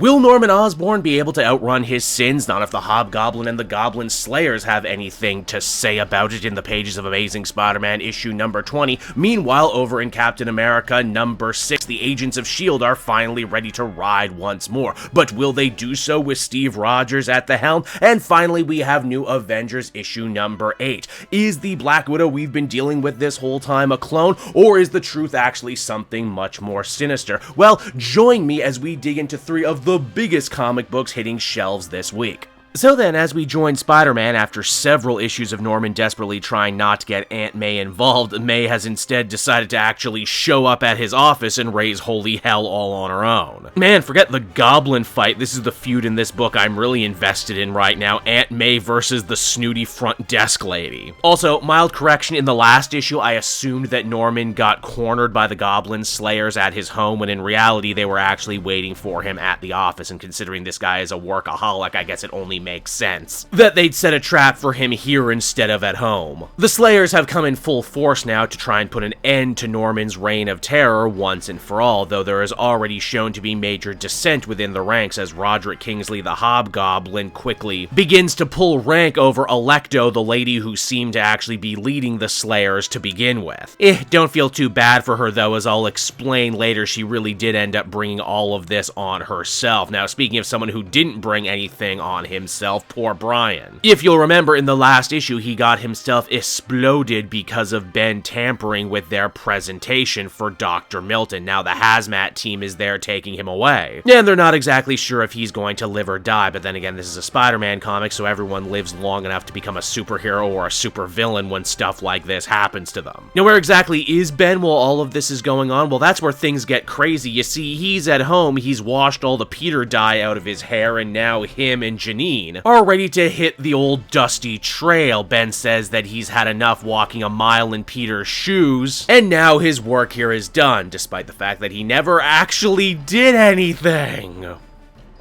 Will Norman Osborn be able to outrun his sins? Not if the Hobgoblin and the Goblin Slayers have anything to say about it in the pages of Amazing Spider-Man issue number 20. Meanwhile, over in Captain America number 6, the agents of S.H.I.E.L.D. are finally ready to ride once more. But will they do so with Steve Rogers at the helm? And finally, we have new Avengers issue number 8. Is the Black Widow we've been dealing with this whole time a clone, or is the truth actually something much more sinister? Well, join me as we dig into 3 of the biggest comic books hitting shelves this week. So then, as we join Spider-Man after several issues of Norman desperately trying not to get Aunt May involved, May has instead decided to actually show up at his office and raise holy hell all on her own. Man, forget the Goblin fight, this is the feud in this book I'm really invested in right now, Aunt May versus the snooty front desk lady. Also, mild correction, in the last issue I assumed that Norman got cornered by the Goblin Slayers at his home, when in reality they were actually waiting for him at the office, and considering this guy is a workaholic, I guess it only makes sense that they'd set a trap for him here instead of at home. The Slayers have come in full force now to try and put an end to Norman's reign of terror once and for all, though there is already shown to be major dissent within the ranks as Roderick Kingsley the Hobgoblin quickly begins to pull rank over Electo, the lady who seemed to actually be leading the Slayers to begin with. Don't feel too bad for her though, as I'll explain later, she really did end up bringing all of this on herself. Now, speaking of someone who didn't bring anything on himself, poor Brian. If you'll remember, in the last issue, he got himself exploded because of Ben tampering with their presentation for Dr. Milton. Now the hazmat team is there taking him away, and they're not exactly sure if he's going to live or die, but then again, this is a Spider-Man comic, so everyone lives long enough to become a superhero or a supervillain when stuff like this happens to them. Now, where exactly is Ben while all of this is going on? Well, that's where things get crazy. You see, he's at home, he's washed all the Peter dye out of his hair, and now him and Janine are ready to hit the old dusty trail. Ben says that he's had enough walking a mile in Peter's shoes, and now his work here is done, despite the fact that he never actually did anything.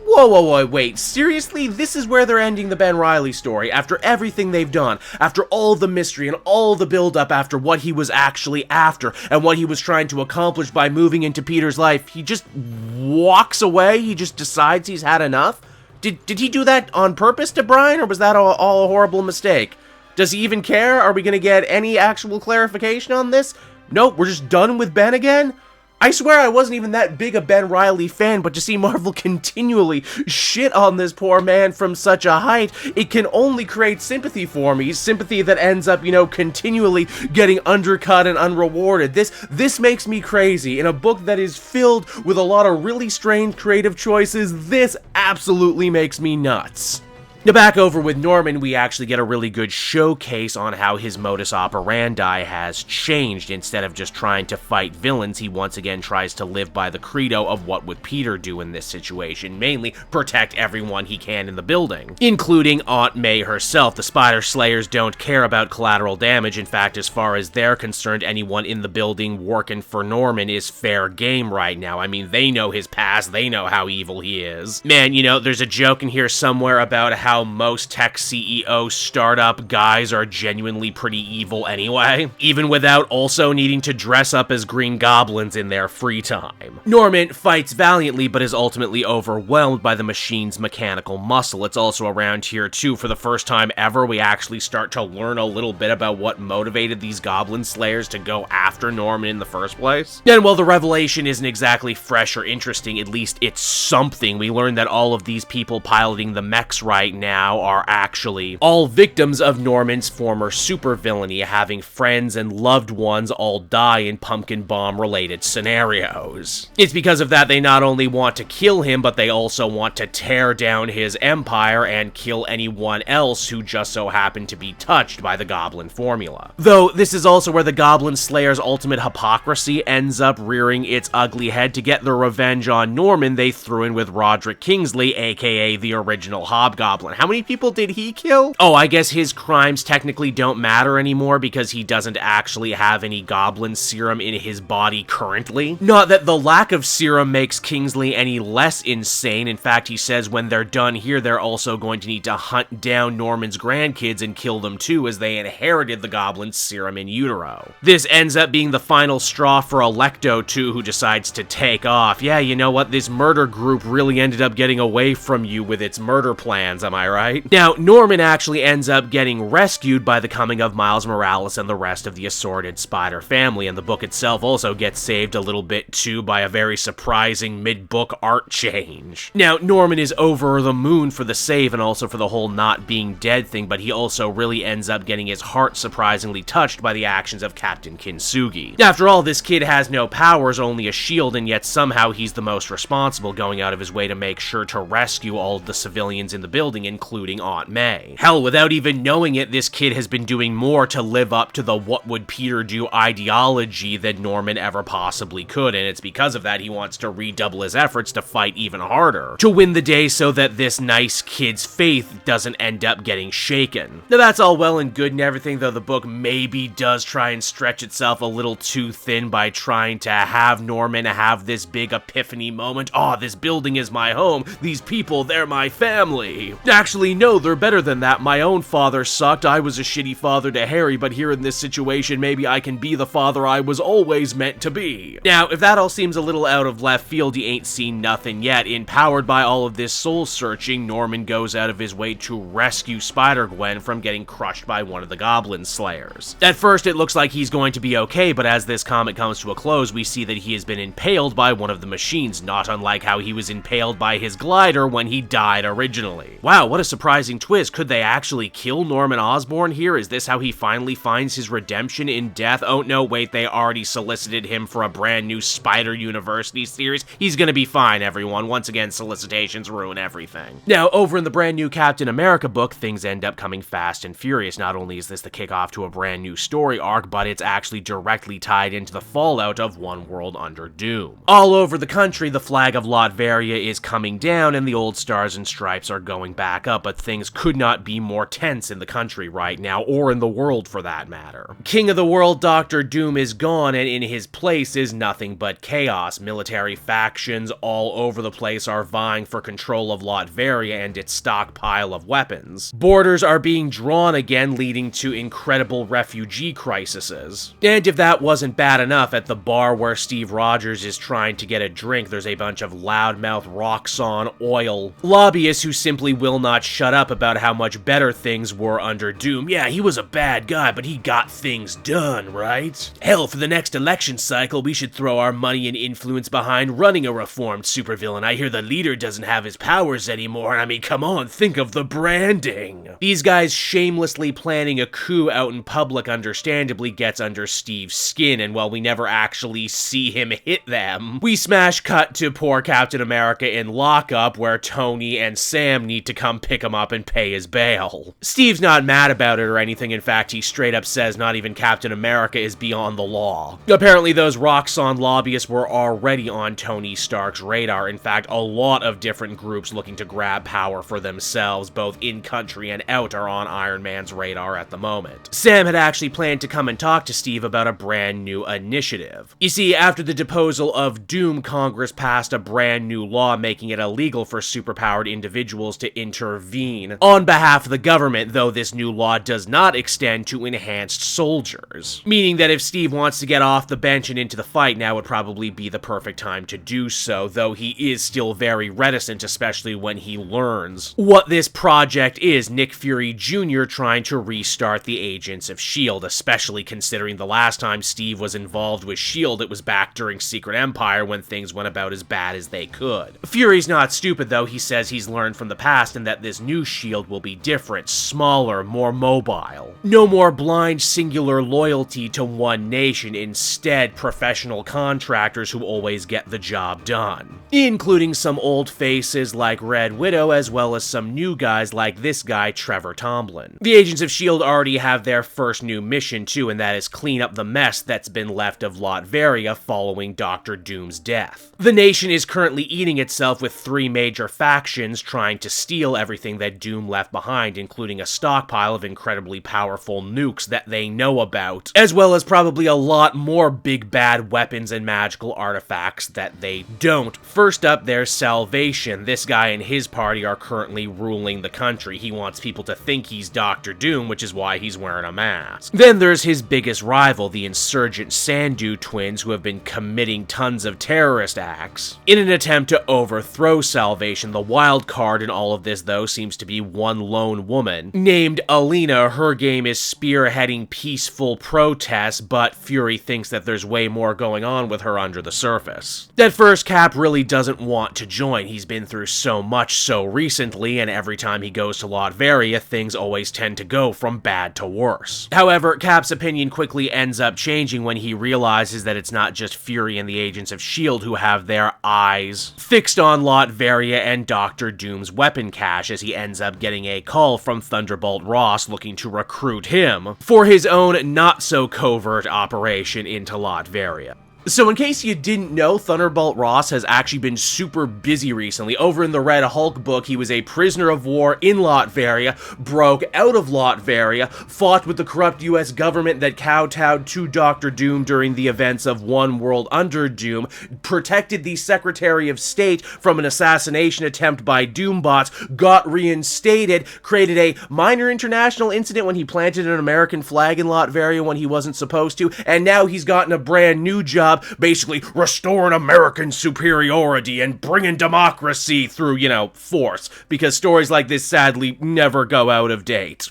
Whoa, wait, seriously? This is where they're ending the Ben Reilly story, after everything they've done, after all the mystery and all the build-up, after what he was actually after, and what he was trying to accomplish by moving into Peter's life. He just walks away? He just decides he's had enough? Did he do that on purpose to Brian, or was that all a horrible mistake? Does he even care? Are we gonna get any actual clarification on this? Nope, we're just done with Ben again? I swear I wasn't even that big a Ben Reilly fan, but to see Marvel continually shit on this poor man from such a height, it can only create sympathy for me. Sympathy that ends up, continually getting undercut and unrewarded. This makes me crazy. In a book that is filled with a lot of really strange creative choices, this absolutely makes me nuts. Now, back over with Norman, we actually get a really good showcase on how his modus operandi has changed. Instead of just trying to fight villains, he once again tries to live by the credo of what would Peter do in this situation, mainly protect everyone he can in the building, including Aunt May herself. The Spider Slayers don't care about collateral damage. In fact, as far as they're concerned, anyone in the building working for Norman is fair game right now. I mean, they know his past, they know how evil he is. Man, there's a joke in here somewhere about how most tech CEO startup guys are genuinely pretty evil anyway, even without also needing to dress up as Green Goblins in their free time. Norman fights valiantly, but is ultimately overwhelmed by the machine's mechanical muscle. It's also around here too, for the first time ever, we actually start to learn a little bit about what motivated these Goblin Slayers to go after Norman in the first place. And while the revelation isn't exactly fresh or interesting, at least it's something. We learn that all of these people piloting the mechs right now are actually all victims of Norman's former supervillainy, having friends and loved ones all die in pumpkin bomb related scenarios. It's because of that they not only want to kill him, but they also want to tear down his empire and kill anyone else who just so happened to be touched by the Goblin formula. Though this is also where the Goblin Slayer's ultimate hypocrisy ends up rearing its ugly head. To get their revenge on Norman, they threw in with Roderick Kingsley, aka the original Hobgoblin. one. How many people did he kill? Oh, I guess his crimes technically don't matter anymore because he doesn't actually have any goblin serum in his body currently. Not that the lack of serum makes Kingsley any less insane. In fact, he says when they're done here, they're also going to need to hunt down Norman's grandkids and kill them too, as they inherited the goblin serum in utero. This ends up being the final straw for Electo too, who decides to take off. Yeah, you know what? This murder group really ended up getting away from you with its murder plans, am I right? Now, Norman actually ends up getting rescued by the coming of Miles Morales and the rest of the assorted Spider family, and the book itself also gets saved a little bit too by a very surprising mid-book art change. Now, Norman is over the moon for the save and also for the whole not being dead thing, but he also really ends up getting his heart surprisingly touched by the actions of Captain Kintsugi. After all, this kid has no powers, only a shield, and yet somehow he's the most responsible, going out of his way to make sure to rescue all of the civilians in the building, including Aunt May. Hell, without even knowing it, this kid has been doing more to live up to the what would Peter do ideology than Norman ever possibly could, and it's because of that he wants to redouble his efforts to fight even harder, to win the day so that this nice kid's faith doesn't end up getting shaken. Now that's all well and good and everything, though the book maybe does try and stretch itself a little too thin by trying to have Norman have this big epiphany moment. Oh, this building is my home. These people, they're my family. Actually, no, they're better than that. My own father sucked. I was a shitty father to Harry, but here in this situation, maybe I can be the father I was always meant to be. Now, if that all seems a little out of left field, you ain't seen nothing yet. Empowered by all of this soul-searching, Norman goes out of his way to rescue Spider-Gwen from getting crushed by one of the Goblin Slayers. At first, it looks like he's going to be okay, but as this comic comes to a close, we see that he has been impaled by one of the machines, not unlike how he was impaled by his glider when he died originally. Wow, what a surprising twist. Could they actually kill Norman Osborn here? Is this how he finally finds his redemption in death? Oh no, wait, they already solicited him for a brand new Spider University series. He's gonna be fine, everyone. Once again, solicitations ruin everything. Now, over in the brand new Captain America book, things end up coming fast and furious. Not only is this the kickoff to a brand new story arc, but it's actually directly tied into the fallout of One World Under Doom. All over the country, the flag of Latveria is coming down and the old stars and stripes are going back up, but things could not be more tense in the country right now, or in the world for that matter. King of the world, Dr. Doom, is gone, and in his place is nothing but chaos. Military factions all over the place are vying for control of Latveria and its stockpile of weapons. Borders are being drawn again, leading to incredible refugee crises. And if that wasn't bad enough, at the bar where Steve Rogers is trying to get a drink, there's a bunch of loudmouth Roxxon oil lobbyists who simply will not shut up about how much better things were under Doom. Yeah, he was a bad guy, but he got things done, right? Hell, for the next election cycle, we should throw our money and influence behind running a reformed supervillain. I hear the leader doesn't have his powers anymore, and I mean, come on, think of the branding. These guys shamelessly planning a coup out in public understandably gets under Steve's skin, and while we never actually see him hit them, we smash cut to poor Captain America in lockup where Tony and Sam need to come pick him up and pay his bail. Steve's not mad about it or anything. In fact, he straight up says not even Captain America is beyond the law. Apparently those Roxxon lobbyists were already on Tony Stark's radar. In fact, a lot of different groups looking to grab power for themselves, both in country and out, are on Iron Man's radar at the moment. Sam had actually planned to come and talk to Steve about a brand new initiative. You see, after the deposal of Doom, Congress passed a brand new law making it illegal for superpowered individuals to intervene on behalf of the government, though this new law does not extend to enhanced soldiers. Meaning that if Steve wants to get off the bench and into the fight, now would probably be the perfect time to do so, though he is still very reticent, especially when he learns what this project is. Nick Fury Jr. trying to restart the Agents of S.H.I.E.L.D., especially considering the last time Steve was involved with S.H.I.E.L.D., it was back during Secret Empire when things went about as bad as they could. Fury's not stupid, though. He says he's learned from the past and that this new S.H.I.E.L.D. will be different, smaller, more mobile. No more blind, singular loyalty to one nation, instead professional contractors who always get the job done. Including some old faces like Red Widow, as well as some new guys like this guy, Trevor Tomlin. The Agents of S.H.I.E.L.D. already have their first new mission too, and that is clean up the mess that's been left of Latveria following Dr. Doom's death. The nation is currently eating itself with three major factions trying to steal everything that Doom left behind, including a stockpile of incredibly powerful nukes that they know about, as well as probably a lot more big bad weapons and magical artifacts that they don't. First up, there's Salvation. This guy and his party are currently ruling the country. He wants people to think he's Dr. Doom, which is why he's wearing a mask. Then there's his biggest rival, the insurgent Sandu twins, who have been committing tons of terrorist acts in an attempt to overthrow Salvation. The wild card in all of this, though, seems to be one lone woman named Alina. Her game is spearheading peaceful protests, but Fury thinks that there's way more going on with her under the surface. At first, Cap really doesn't want to join. He's been through so much so recently, and every time he goes to Latveria, things always tend to go from bad to worse. However, Cap's opinion quickly ends up changing when he realizes that it's not just Fury and the agents of S.H.I.E.L.D. who have their eyes fixed on Latveria and Dr. Doom's weapon cache, as he ends up getting a call from Thunderbolt Ross looking to recruit him for his own not-so-covert operation into Latveria. So in case you didn't know, Thunderbolt Ross has actually been super busy recently. Over in the Red Hulk book, he was a prisoner of war in Latveria, broke out of Latveria, fought with the corrupt US government that kowtowed to Dr. Doom during the events of One World Under Doom, protected the Secretary of State from an assassination attempt by Doombots, got reinstated, created a minor international incident when he planted an American flag in Latveria when he wasn't supposed to, and now he's gotten a brand new job basically restoring American superiority and bringing democracy through, force, because stories like this sadly never go out of date.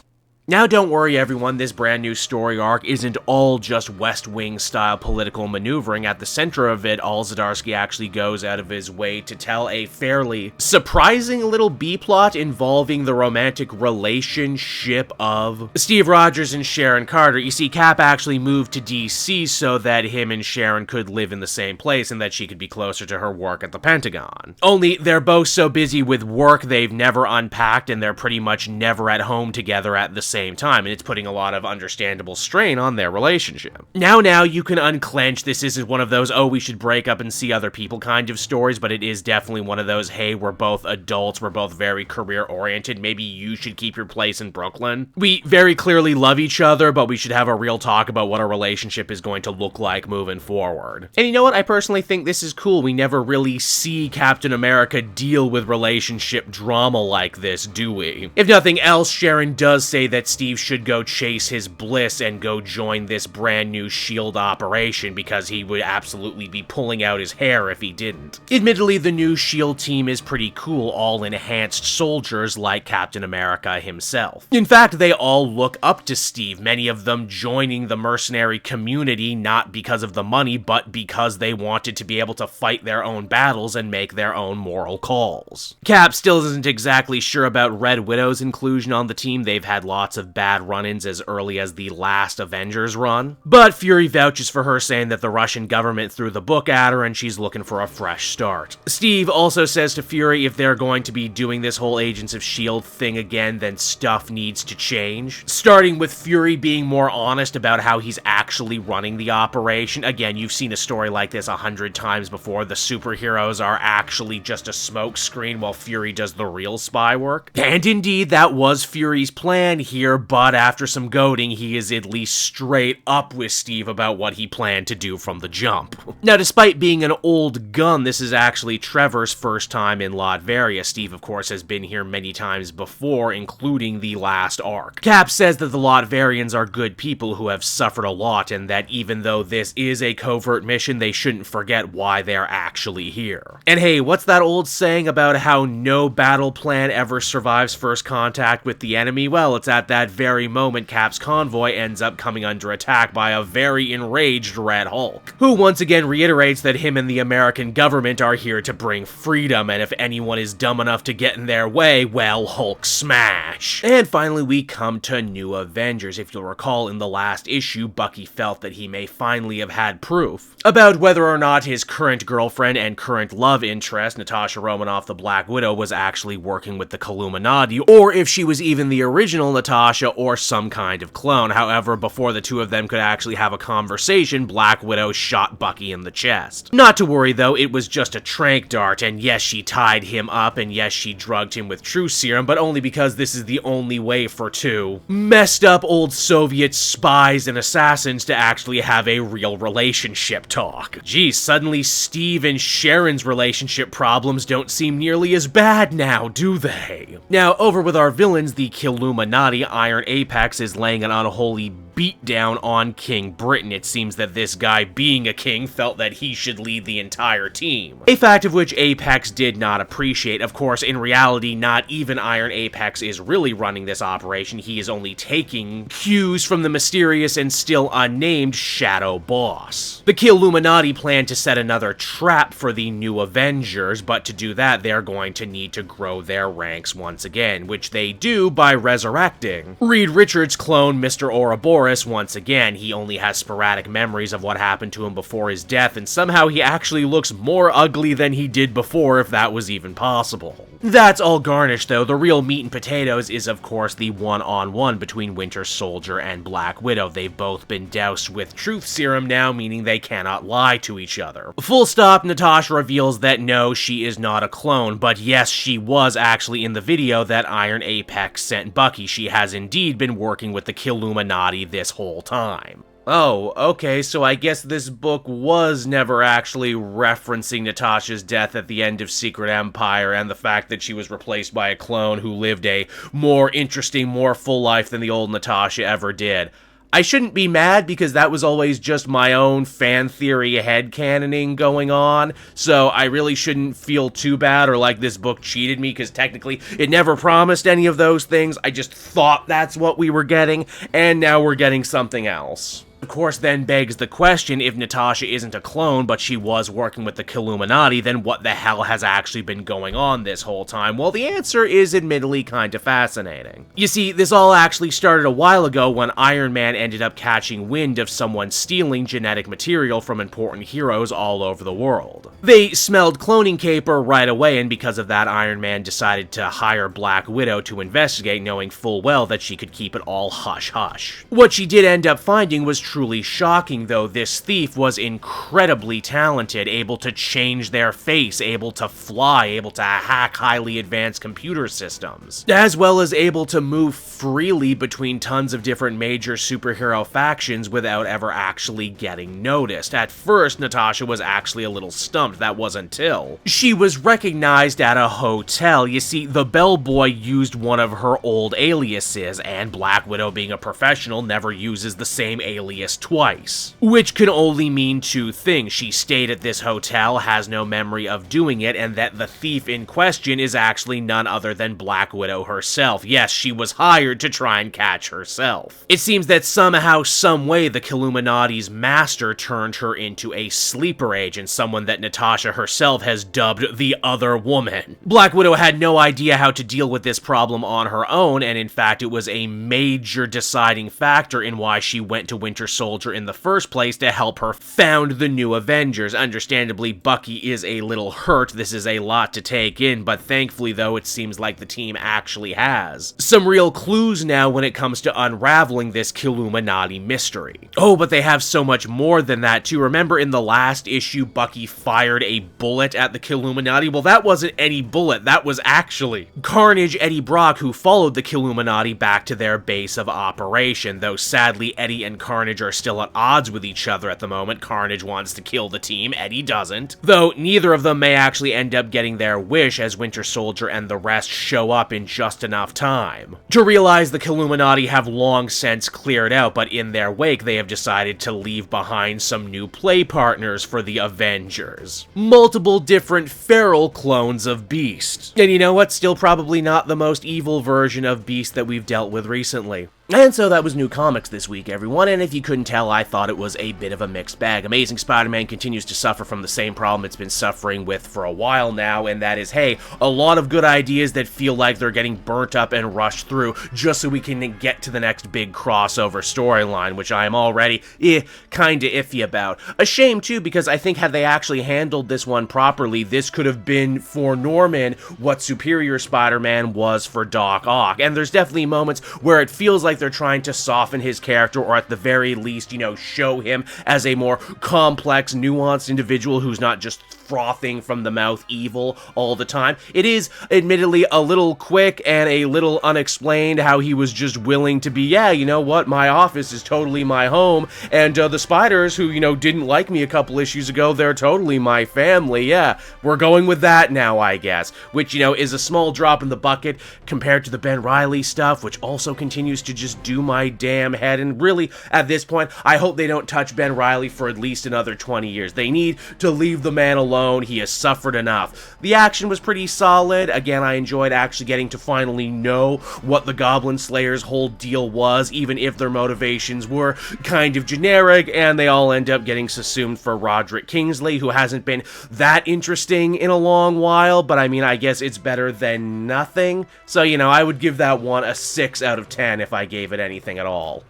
Now don't worry everyone, this brand new story arc isn't all just West Wing style political maneuvering. At the center of it, all Zdarsky actually goes out of his way to tell a fairly surprising little B-plot involving the romantic relationship of Steve Rogers and Sharon Carter. You see, Cap actually moved to DC so that him and Sharon could live in the same place and that she could be closer to her work at the Pentagon. Only they're both so busy with work they've never unpacked and they're pretty much never at home together at the same time, and it's putting a lot of understandable strain on their relationship. Now you can unclench this isn't one of those, oh, we should break up and see other people kind of stories, but it is definitely one of those, hey, we're both adults, we're both very career-oriented, maybe you should keep your place in Brooklyn. We very clearly love each other, but we should have a real talk about what our relationship is going to look like moving forward. And you know what? I personally think this is cool. We never really see Captain America deal with relationship drama like this, do we? If nothing else, Sharon does say that Steve should go chase his bliss and go join this brand new S.H.I.E.L.D. operation because he would absolutely be pulling out his hair if he didn't. Admittedly, the new S.H.I.E.L.D. team is pretty cool, all enhanced soldiers like Captain America himself. In fact, they all look up to Steve, many of them joining the mercenary community not because of the money, but because they wanted to be able to fight their own battles and make their own moral calls. Cap still isn't exactly sure about Red Widow's inclusion on the team. They've had lots of bad run-ins as early as the last Avengers run, but Fury vouches for her, saying that the Russian government threw the book at her and she's looking for a fresh start. Steve also says to Fury if they're going to be doing this whole Agents of S.H.I.E.L.D. thing again, then stuff needs to change, starting with Fury being more honest about how he's actually running the operation. Again, you've seen a story like this 100 times before. The superheroes are actually just a smokescreen while Fury does the real spy work. And indeed, that was Fury's plan here, but after some goading, he is at least straight up with Steve about what he planned to do from the jump. Now, despite being an old gun, this is actually Trevor's first time in Latveria. Steve, of course, has been here many times before, including the last arc. Cap says that the Latverians are good people who have suffered a lot, and that even though this is a covert mission, they shouldn't forget why they're actually here. And hey, what's that old saying about how no battle plan ever survives first contact with the enemy? Well, it's at that very moment Cap's convoy ends up coming under attack by a very enraged Red Hulk, who once again reiterates that him and the American government are here to bring freedom, and if anyone is dumb enough to get in their way, well, Hulk smash. And finally, we come to New Avengers. If you'll recall, in the last issue, Bucky felt that he may finally have had proof about whether or not his current girlfriend and current love interest, Natasha Romanoff the Black Widow, was actually working with the Illuminati, or if she was even the original Natasha Natasha or some kind of clone. However, before the two of them could actually have a conversation, Black Widow shot Bucky in the chest. Not to worry though, it was just a tranq dart, and yes, she tied him up, and yes, she drugged him with truth serum, but only because this is the only way for two messed up old Soviet spies and assassins to actually have a real relationship talk. Geez, suddenly Steve and Sharon's relationship problems don't seem nearly as bad now, do they? Now, over with our villains, the Killuminati, Iron Apex is laying an unholy beatdown on King Britain. It seems that this guy, being a king, felt that he should lead the entire team. A fact of which Apex did not appreciate. Of course, in reality, not even Iron Apex is really running this operation. He is only taking cues from the mysterious and still unnamed Shadow Boss. The Killuminati plan to set another trap for the new Avengers, but to do that, they're going to need to grow their ranks once again, which they do by resurrecting Reed Richards' clone, Mr. Ouroboros. Once again. He only has sporadic memories of what happened to him before his death, and somehow he actually looks more ugly than he did before, if that was even possible. That's all garnish though. The real meat and potatoes is of course the one-on-one between Winter Soldier and Black Widow. They've both been doused with truth serum now, meaning they cannot lie to each other. Full stop. Natasha reveals that no, she is not a clone, but yes, she was actually in the video that Iron Apex sent Bucky. She has indeed been working with the Killuminati this whole time. Oh, okay, so I guess this book was never actually referencing Natasha's death at the end of Secret Empire and the fact that she was replaced by a clone who lived a more interesting, more full life than the old Natasha ever did. I shouldn't be mad because that was always just my own fan theory headcanoning going on, so I really shouldn't feel too bad or like this book cheated me because technically it never promised any of those things. I just thought that's what we were getting, and now we're getting something else. Of course, then begs the question, if Natasha isn't a clone, but she was working with the Killuminati, then what the hell has actually been going on this whole time? Well, the answer is admittedly kind of fascinating. You see, this all actually started a while ago when Iron Man ended up catching wind of someone stealing genetic material from important heroes all over the world. They smelled cloning caper right away, and because of that, Iron Man decided to hire Black Widow to investigate, knowing full well that she could keep it all hush-hush. What she did end up finding was truly shocking, though. This thief was incredibly talented, able to change their face, able to fly, able to hack highly advanced computer systems, as well as able to move freely between tons of different major superhero factions without ever actually getting noticed. At first, Natasha was actually a little stumped. That was until she was recognized at a hotel. You see, the bellboy used one of her old aliases, and Black Widow, being a professional, never uses the same alias twice, which can only mean two things. She stayed at this hotel, has no memory of doing it, and that the thief in question is actually none other than Black Widow herself. Yes, she was hired to try and catch herself. It seems that somehow, someway, the Killuminati's master turned her into a sleeper agent, someone that Natasha herself has dubbed the Other Woman. Black Widow had no idea how to deal with this problem on her own, and in fact, it was a major deciding factor in why she went to Winter Soldier in the first place to help her found the new Avengers. Understandably, Bucky is a little hurt. This is a lot to take in, but thankfully, though, it seems like the team actually has some real clues now when it comes to unraveling this Killuminati mystery. Oh, but they have so much more than that, too. Remember in the last issue, Bucky fired a bullet at the Killuminati? Well, that wasn't any bullet. That was actually Carnage Eddie Brock, who followed the Killuminati back to their base of operation, though sadly, Eddie and Carnage are still at odds with each other at the moment. Carnage wants to kill the team, Eddie doesn't. Though neither of them may actually end up getting their wish, as Winter Soldier and the rest show up in just enough time to realize the Killuminati have long since cleared out, but in their wake they have decided to leave behind some new play partners for the Avengers. Multiple different feral clones of Beast. And you know what? Still probably not the most evil version of Beast that we've dealt with recently. And so that was new comics this week, everyone, and if you couldn't tell, I thought it was a bit of a mixed bag. Amazing Spider-Man continues to suffer from the same problem it's been suffering with for a while now, and that is, hey, a lot of good ideas that feel like they're getting burnt up and rushed through just so we can get to the next big crossover storyline, which I am already kinda iffy about. A shame, too, because I think had they actually handled this one properly, this could have been, for Norman, what Superior Spider-Man was for Doc Ock, and there's definitely moments where it feels like they're trying to soften his character, or at the very least, show him as a more complex, nuanced individual who's not just frothing from the mouth evil all the time. It is, admittedly, a little quick and a little unexplained how he was just willing to be, yeah, you know what, my office is totally my home, and the spiders who, didn't like me a couple issues ago, they're totally my family, yeah, we're going with that now, I guess, which, is a small drop in the bucket compared to the Ben Reilly stuff, which also continues to just do my damn head, and really, at this point, I hope they don't touch Ben Reilly for at least another 20 years. They need to leave the man alone. He has suffered enough. The action was pretty solid. Again, I enjoyed actually getting to finally know what the Goblin Slayers' whole deal was, even if their motivations were kind of generic, and they all end up getting subsumed for Roderick Kingsley, who hasn't been that interesting in a long while, but I mean, I guess it's better than nothing. So, I would give that one a 6 out of 10 if I gave it anything at all.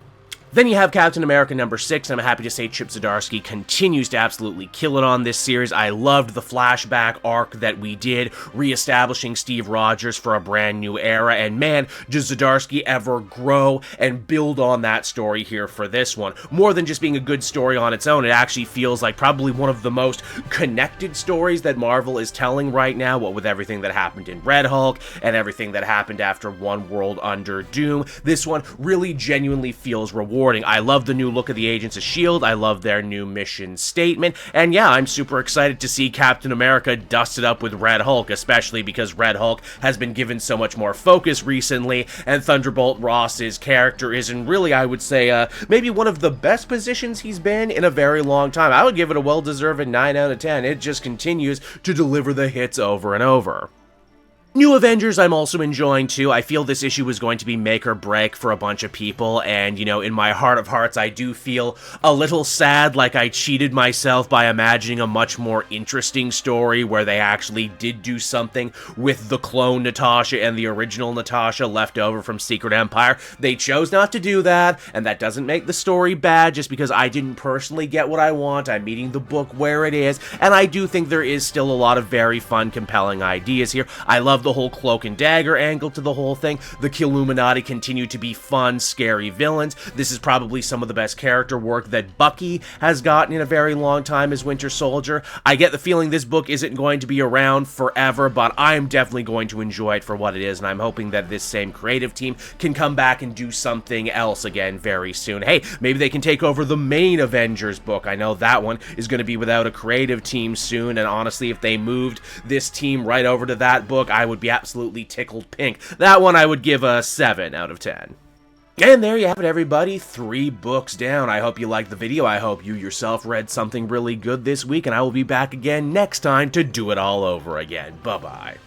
Then you have Captain America #6, and I'm happy to say Chip Zdarsky continues to absolutely kill it on this series. I loved the flashback arc that we did, reestablishing Steve Rogers for a brand new era, and man, does Zdarsky ever grow and build on that story here for this one. More than just being a good story on its own, it actually feels like probably one of the most connected stories that Marvel is telling right now, what with everything that happened in Red Hulk, and everything that happened after One World Under Doom. This one really genuinely feels rewarding. I love the new look of the Agents of S.H.I.E.L.D., I love their new mission statement, and yeah, I'm super excited to see Captain America dusted up with Red Hulk, especially because Red Hulk has been given so much more focus recently, and Thunderbolt Ross's character is in really, I would say, maybe one of the best positions he's been in a very long time. I would give it a well-deserved 9 out of 10. It just continues to deliver the hits over and over. New Avengers I'm also enjoying too. I feel this issue is going to be make or break for a bunch of people, and in my heart of hearts I do feel a little sad, like I cheated myself by imagining a much more interesting story where they actually did do something with the clone Natasha and the original Natasha left over from Secret Empire. They chose not to do that, and that doesn't make the story bad just because I didn't personally get what I want. I'm meeting the book where it is, and I do think there is still a lot of very fun, compelling ideas here. I love the whole cloak and dagger angle to the whole thing. The Killuminati continue to be fun, scary villains. This is probably some of the best character work that Bucky has gotten in a very long time as Winter Soldier. I get the feeling this book isn't going to be around forever, but I'm definitely going to enjoy it for what it is, and I'm hoping that this same creative team can come back and do something else again very soon. Hey, maybe they can take over the main Avengers book. I know that one is going to be without a creative team soon, and honestly, if they moved this team right over to that book, I would be absolutely tickled pink. That one I would give a 7 out of 10. And there you have it, everybody. 3 books down. I hope you liked the video. I hope you yourself read something really good this week, and I will be back again next time to do it all over again. Bye-bye.